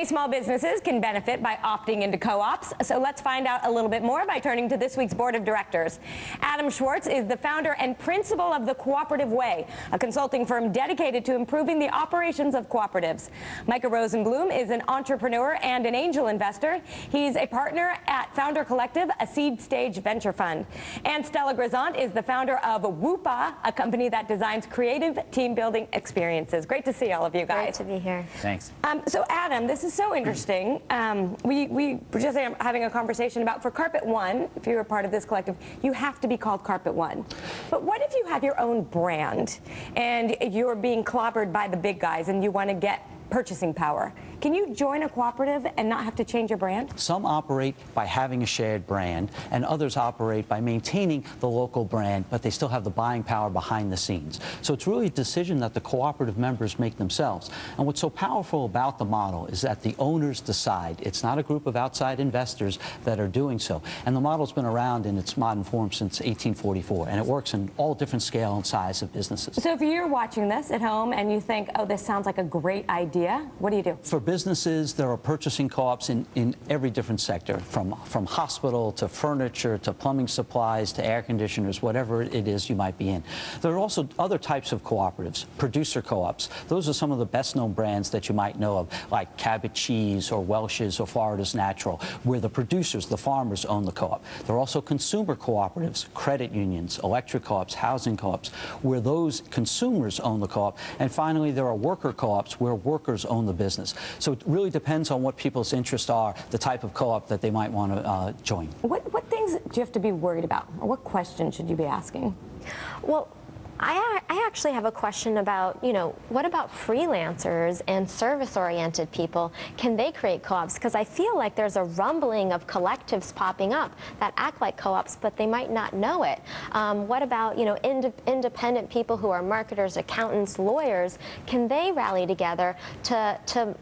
small businesses can benefit by opting into co-ops. So let's find out a little bit more by turning to this week's board of directors. Adam Schwartz is the founder and principal of The Cooperative Way, a consulting firm dedicated to improving the operations of cooperatives. Micah Rosenblum is an entrepreneur and an angel investor. He's a partner at Founder Collective, a seed stage venture fund. And Stella Grisant is the founder of Whoopa, a company that designs creative team building experiences. Great to see all of you guys. Great to be here. Thanks. So Adam, this is so interesting. We were just having a conversation about, for Carpet One, if you're a part of this collective, you have to be called Carpet One. But what if you have your own brand and you're being clobbered by the big guys and you want to get purchasing power? Can you join a cooperative and not have to change your brand? Some operate by having a shared brand, and others operate by maintaining the local brand, but they still have the buying power behind the scenes. So it's really a decision that the cooperative members make themselves. And what's so powerful about the model is that the owners decide. It's not a group of outside investors that are doing so. And the model's been around in its modern form since 1844, and it works in all different scale and size of businesses. So if you're watching this at home and you think, oh, this sounds like a great idea, what do you do? For businesses, there are purchasing co-ops in every different sector, from hospital to furniture to plumbing supplies to air conditioners, whatever it is you might be in. There are also other types of cooperatives, producer co-ops. Those are some of the best known brands that you might know of, like Cabot Cheese or Welch's or Florida's Natural, where the producers, the farmers, own the co-op. There are also consumer cooperatives, credit unions, electric co-ops, housing co-ops, where those consumers own the co-op. And finally, there are worker co-ops where workers own the business. So it really depends on what people's interests are, the type of co-op that they might want to join. What things do you have to be worried about? Or what questions should you be asking? Well, I actually have a question about, what about freelancers and service-oriented people? Can they create co-ops? Because I feel like there's a rumbling of collectives popping up that act like co-ops, but they might not know it. What about, independent people who are marketers, accountants, lawyers? Can they rally together to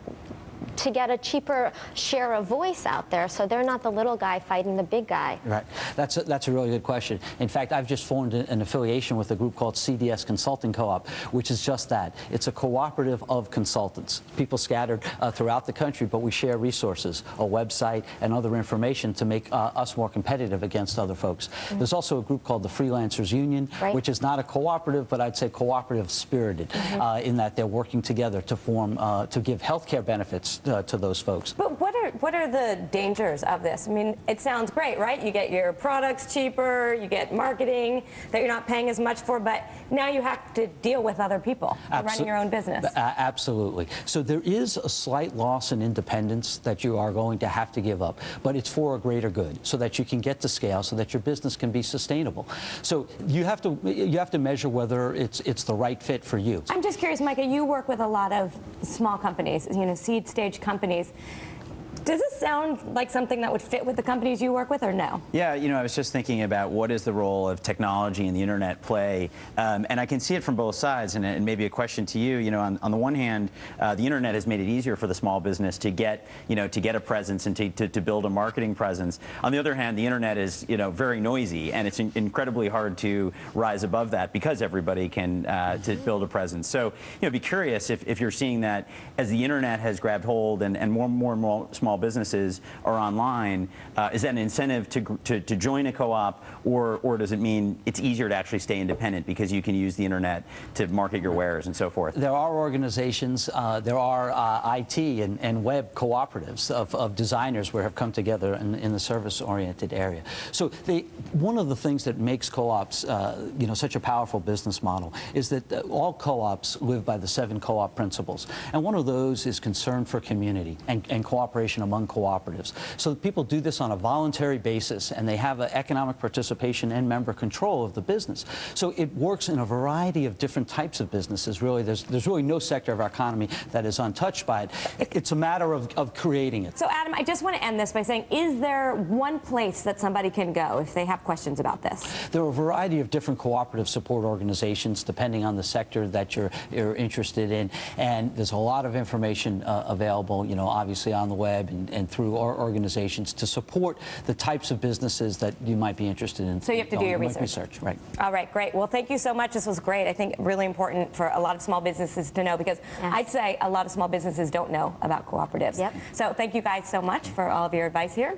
get a cheaper share of voice out there, so they're not the little guy fighting the big guy? Right. That's a really good question. In fact, I've just formed an affiliation with a group called CDS Consulting Co-op, which is just that. It's a cooperative of consultants, people scattered throughout the country, but we share resources, a website, and other information to make us more competitive against other folks. Mm-hmm. There's also a group called the Freelancers Union, right, which is not a cooperative, but I'd say cooperative spirited, mm-hmm, in that they're working together to form, to give healthcare benefits to those folks. But what are the dangers of this? I mean, it sounds great, right? You get your products cheaper, you get marketing that you're not paying as much for, but now you have to deal with other people running your own business. Absolutely. So there is a slight loss in independence that you are going to have to give up, but it's for a greater good, so that you can get to scale, so that your business can be sustainable. So you have to measure whether it's the right fit for you. I'm just curious, Micah, you work with a lot of small companies, seed stage companies. Does this sound like something that would fit with the companies you work with, or no? Yeah, I was just thinking about what is the role of technology and the internet play, and I can see it from both sides. And maybe a question to you, on the one hand, the internet has made it easier for the small business to get, to get a presence and to build a marketing presence. On the other hand, the internet is, very noisy, and it's incredibly hard to rise above that because everybody can to build a presence. So, be curious if you're seeing that as the internet has grabbed hold and more small businesses are online, is that an incentive to join a co-op, or does it mean it's easier to actually stay independent because you can use the internet to market your wares and so forth? There are organizations, there are IT and web cooperatives of designers where have come together in the service-oriented area. So one of the things that makes co-ops such a powerful business model is that all co-ops live by the 7 co-op principles, and one of those is concern for community and cooperation among cooperatives. So people do this on a voluntary basis, and they have an economic participation and member control of the business. So it works in a variety of different types of businesses. Really, there's really no sector of our economy that is untouched by it. It's a matter of creating it. So Adam, I just want to end this by saying, is there one place that somebody can go if they have questions about this? There are a variety of different cooperative support organizations depending on the sector that you're interested in, and there's a lot of information available, obviously on the web. and through our organizations to support the types of businesses that you might be interested in. So you have to do your research. Right. All right, great. Well, thank you so much. This was great. I think really important for a lot of small businesses to know, because I'd say a lot of small businesses don't know about cooperatives. Yep. So thank you guys so much for all of your advice here.